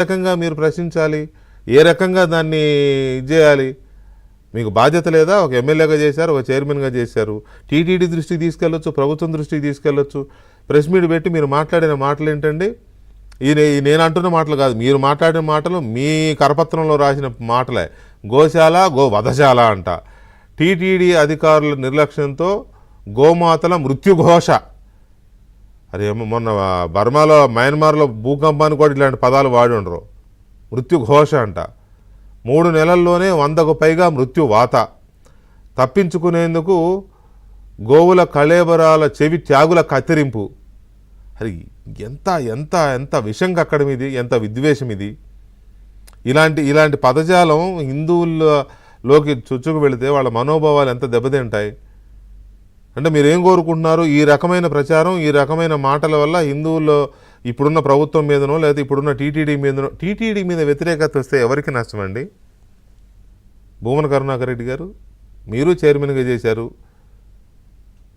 రకంగా మీరు ప్రశ్నించాలి, ఏ రకంగా దాన్ని చేయాలి? మీకు బాధ్యత లేదా? ఒక ఎమ్మెల్యేగా చేశారు, ఒక చైర్మన్గా చేశారు, టీటీడీ దృష్టికి తీసుకెళ్ళొచ్చు, ప్రభుత్వం దృష్టికి తీసుకెళ్ళొచ్చు. ప్రెస్ మీట్ పెట్టి మీరు మాట్లాడిన మాటలు ఏంటండి? నేను అంటున్న మాటలు కాదు, మీరు మాట్లాడిన మాటలు మీ కరపత్రంలో రాసిన మాటలే. గోశాల వధశాల అంట. టీటీడీ అధికారుల నిర్లక్ష్యంతో గోమాతల మృత్యుఘోష. అరే మొన్న బర్మాలో మయన్మార్లో భూకంపాన్ని కూడా ఇలాంటి పదాలు వాడి ఉండరు. మృత్యుఘోష అంట. 3 నెలల్లోనే 100కు పైగా మృత్యువాత. తప్పించుకునేందుకు గోవుల కళేబరాల చెవి త్యాగుల కత్తిరింపు. అది ఎంత ఎంత ఎంత విషం కక్కడం ఇది, ఎంత విద్వేషం ఇది. ఇలాంటి పదజాలం హిందువుల్లోకి చొచ్చుకు వెళితే వాళ్ళ మనోభావాలు ఎంత దెబ్బతింటాయి. అంటే మీరేం కోరుకుంటున్నారు? ఈ రకమైన ప్రచారం, ఈ రకమైన మాటల వల్ల హిందువుల్లో ఇప్పుడున్న ప్రభుత్వం మీదనో లేదా ఇప్పుడున్న టీటీడీ మీద వ్యతిరేకత వస్తే ఎవరికి నష్టం అండి? భూమన కరుణాకర్ రెడ్డి గారు, మీరు చైర్మన్గా చేశారు,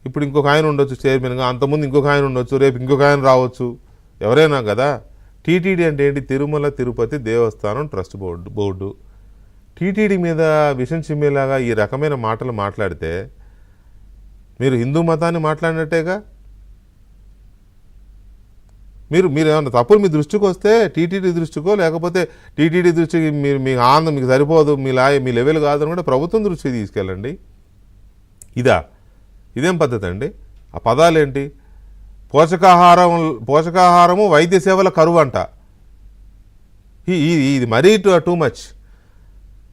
ఇప్పుడు ఇంకొక ఆయన ఉండొచ్చు చైర్మన్గా, అంతకుముందు ఇంకొక ఆయన ఉండొచ్చు, రేపు ఇంకొక ఆయన రావచ్చు, ఎవరైనా కదా. టీటీడీ అంటే ఏంటి? తిరుమల తిరుపతి దేవస్థానం ట్రస్ట్ బోర్డు. టీటీడీ మీద విషం చిమ్మేలాగా ఈ రకమైన మాటలు మాట్లాడితే మీరు హిందూ మతాన్ని మాట్లాడినట్టేగా. మీరు ఏమన్నా తప్పులు మీ దృష్టికి వస్తే టీటీడీ దృష్టికో లేకపోతే టీటీడీ దృష్టికి మీకు ఆనందం మీకు సరిపోదు, మీ లెవెల్ కాదని కూడా ప్రభుత్వం దృష్టికి తీసుకెళ్ళండి. ఇదేం పద్ధతి అండి? ఆ పదాలేంటి? పోషకాహారము వైద్య సేవల కరువు అంట. ఇది మరీ టూ మచ్.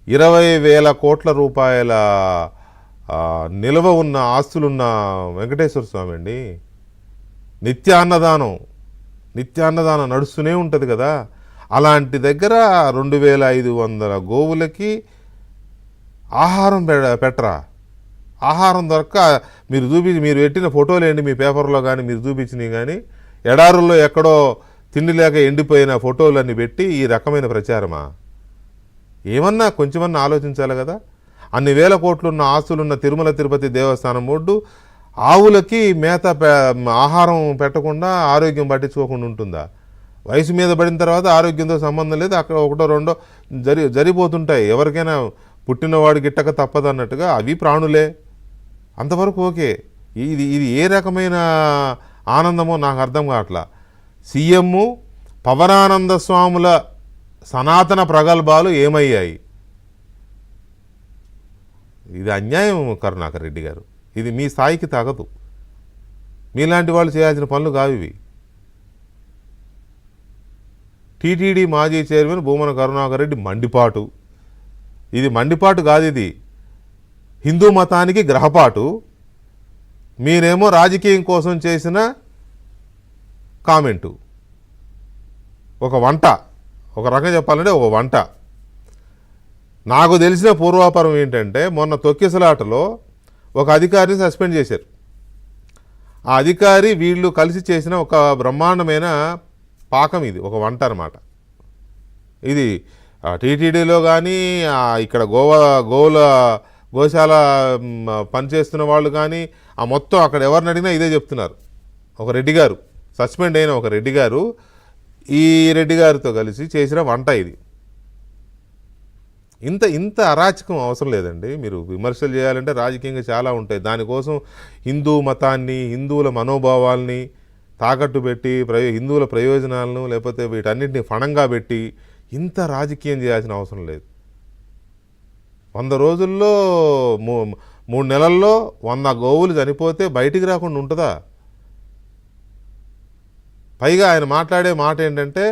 20,000 కోట్ల రూపాయల నిల్వ ఉన్న ఆస్తులున్న వెంకటేశ్వర స్వామి అండి. నిత్యాన్నదానం నడుస్తూనే ఉంటుంది కదా. అలాంటి దగ్గర 2,500 గోవులకి ఆహారం పెట్టరా? ఆహారం దొరక్క మీరు పెట్టిన ఫోటోలు ఏంటి మీ పేపర్లో కానీ మీరు చూపించినవి కానీ, ఎడారుల్లో ఎక్కడో తిండి లేక ఎండిపోయిన ఫోటోలన్నీ పెట్టి ఈ రకమైన ప్రచారమా? ఏమన్నా కొంచెమన్నా ఆలోచించాలి కదా. అన్ని వేల కోట్లున్న ఆస్తులున్న తిరుమల తిరుపతి దేవస్థానం బోర్డు ఆవులకి మేత ఆహారం పెట్టకుండా ఆరోగ్యం పట్టించుకోకుండా ఉంటుందా? వయసు మీద పడిన తర్వాత ఆరోగ్యంతో సంబంధం లేదు, అక్కడ ఒకటో రెండో జరిగిపోతుంటాయి. ఎవరికైనా పుట్టినవాడు గిట్టక తప్పదన్నట్టుగా అవి ప్రాణులే. అంతవరకు ఓకే. ఇది ఏ రకమైన ఆనందమో నాకు అర్థం కావట్లా. సీఎం పవనానంద స్వాముల సనాతన ప్రగల్భాలు ఏమయ్యాయి? ఇది అన్యాయం కరుణాకర్ రెడ్డి గారు. ఇది మీ స్థాయికి తగదు. మీలాంటి వాళ్ళు చేయాల్సిన పనులు కావు ఇవి. టీటీడీ మాజీ చైర్మన్ భూమన కరుణాకర్ రెడ్డి మండిపాటు. ఇది మండిపాటు కాదు, ఇది హిందూ మతానికి గ్రహపాటు. మీరేమో రాజకీయం కోసం చేసిన కామెంటు. ఒక వంట, ఒక రకంగా చెప్పాలంటే ఒక వంట. నాకు తెలిసిన పూర్వాపరం ఏంటంటే, మొన్న తొక్కిసలాటలో ఒక అధికారిని సస్పెండ్ చేశారు. ఆ అధికారి వీళ్ళు కలిసి చేసిన ఒక బ్రహ్మాండమైన పాకం, ఇది ఒక వంట అన్నమాట. ఇది టీటీడీలో కానీ ఇక్కడ గోశాల పనిచేస్తున్న వాళ్ళు కానీ మొత్తం అక్కడ ఎవరిని అడిగినా ఇదే చెప్తున్నారు. ఒక రెడ్డి గారు, సస్పెండ్ అయిన ఒక రెడ్డి గారు, ఈ రెడ్డి గారితో కలిసి చేసిన వంట ఇది. ఇంత అరాచకం అవసరం లేదండి. మీరు విమర్శలు చేయాలంటే రాజకీయంగా చాలా ఉంటాయి. దానికోసం హిందూ మతాన్ని, హిందువుల మనోభావాల్ని తాకట్టు పెట్టి హిందువుల ప్రయోజనాలను లేకపోతే వీటన్నిటిని ఫణంగా పెట్టి ఇంత రాజకీయం చేయాల్సిన అవసరం లేదు. 100 రోజుల్లో 3 నెలల్లో 100 గోవులు చనిపోతే బయటికి రాకుండా ఉంటుందా? పైగా ఆయన మాట్లాడే మాట ఏంటంటే,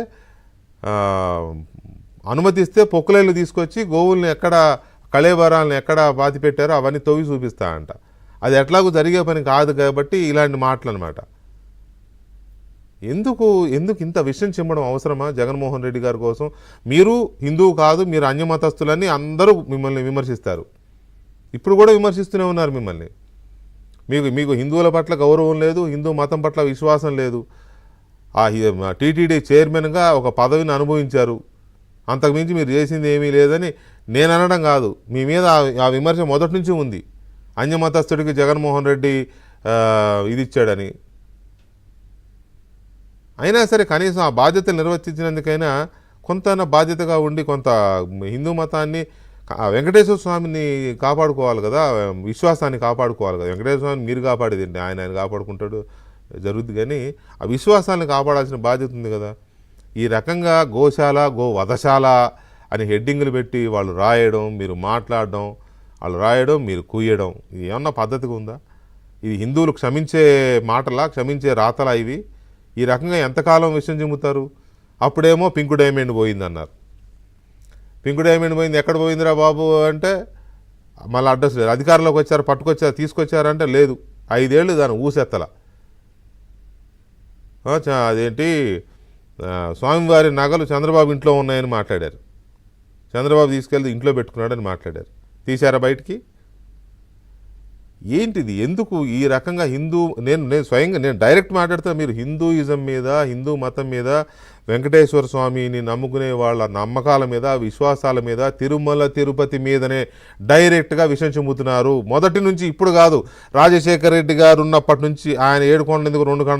అనుమతిస్తే పొక్కులైలు తీసుకొచ్చి గోవుల్ని ఎక్కడ కళేబరాలను ఎక్కడ పాతి పెట్టారో అవన్నీ తవ్వి చూపిస్తా అంట. అది ఎట్లాగూ జరిగే పని కాదు కాబట్టి ఇలాంటి మాటలు అనమాట. ఎందుకు ఇంత విషయం చిమ్మడం అవసరమా జగన్మోహన్ రెడ్డి గారి కోసం? మీరు హిందువు కాదు, మీరు అన్యమతస్తులని అందరూ మిమ్మల్ని విమర్శిస్తారు. ఇప్పుడు కూడా విమర్శిస్తూనే ఉన్నారు మిమ్మల్ని. మీకు హిందువుల పట్ల గౌరవం లేదు, హిందూ మతం పట్ల విశ్వాసం లేదు. టీటీడీ చైర్మన్గా ఒక పదవిని అనుభవించారు, అంతకుమించి మీరు చేసింది ఏమీ లేదని నేను అనడం కాదు. మీ మీద ఆ విమర్శ మొదటి నుంచి ఉంది. అన్యమతస్తుడికి జగన్మోహన్ రెడ్డి ఇది ఇచ్చాడని. అయినా సరే కనీసం ఆ బాధ్యతలు నిర్వర్తించినందుకైనా కొంత బాధ్యతగా ఉండి కొంత హిందూ మతాన్ని వెంకటేశ్వర స్వామిని కాపాడుకోవాలి కదా, విశ్వాసాన్ని కాపాడుకోవాలి కదా. వెంకటేశ్వర స్వామిని మీరు కాపాడేదండి, ఆయన కాపాడుకుంటాడు జరుగుద్ది, కానీ ఆ విశ్వాసాన్ని కాపాడాల్సిన బాధ్యత ఉంది కదా. ఈ రకంగా గోశాల గో వధశాల అని హెడ్డింగులు పెట్టి వాళ్ళు రాయడం, మీరు మాట్లాడడం, వాళ్ళు రాయడం, మీరు కూయడం, ఇది ఏమన్నా పద్ధతిగా ఉందా? ఇది హిందువులు క్షమించే మాటలా, క్షమించే రాతలా ఇవి? ఈ రకంగా ఎంతకాలం విషయం చెబుతారు? అప్పుడేమో పింకు డైమండ్ పోయిందన్నారు. పింకు డైమండ్ పోయింది, ఎక్కడ పోయిందిరా బాబు అంటే మళ్ళీ అడ్రస్ లేదు. అధికారంలోకి వచ్చారు, పట్టుకొచ్చారు, తీసుకొచ్చారంటే లేదు. 5 ఏళ్ళు దాన్ని ఊసెత్తల. అదేంటి స్వామివారి నగలు చంద్రబాబు ఇంట్లో ఉన్నాయని మాట్లాడారు. చంద్రబాబు తీసుకెళ్ళి ఇంట్లో పెట్టుకున్నాడని మాట్లాడారు. తీశారా బయటికి? ఏంటిది? ఎందుకు ఈ రకంగా నేను స్వయంగా నేను డైరెక్ట్ మాట్లాడుతా, మీరు హిందూయిజం మీద, హిందూ మతం మీద, వెంకటేశ్వర స్వామిని నమ్ముకునే వాళ్ళ నమ్మకాల మీద, విశ్వాసాల మీద, తిరుమల తిరుపతి మీదనే డైరెక్ట్గా విషయం చెబుతున్నారు. మొదటి నుంచి, ఇప్పుడు కాదు, రాజశేఖర రెడ్డి గారు ఉన్నప్పటి నుంచి ఆయన 7 కొండలు ఎందుకు 2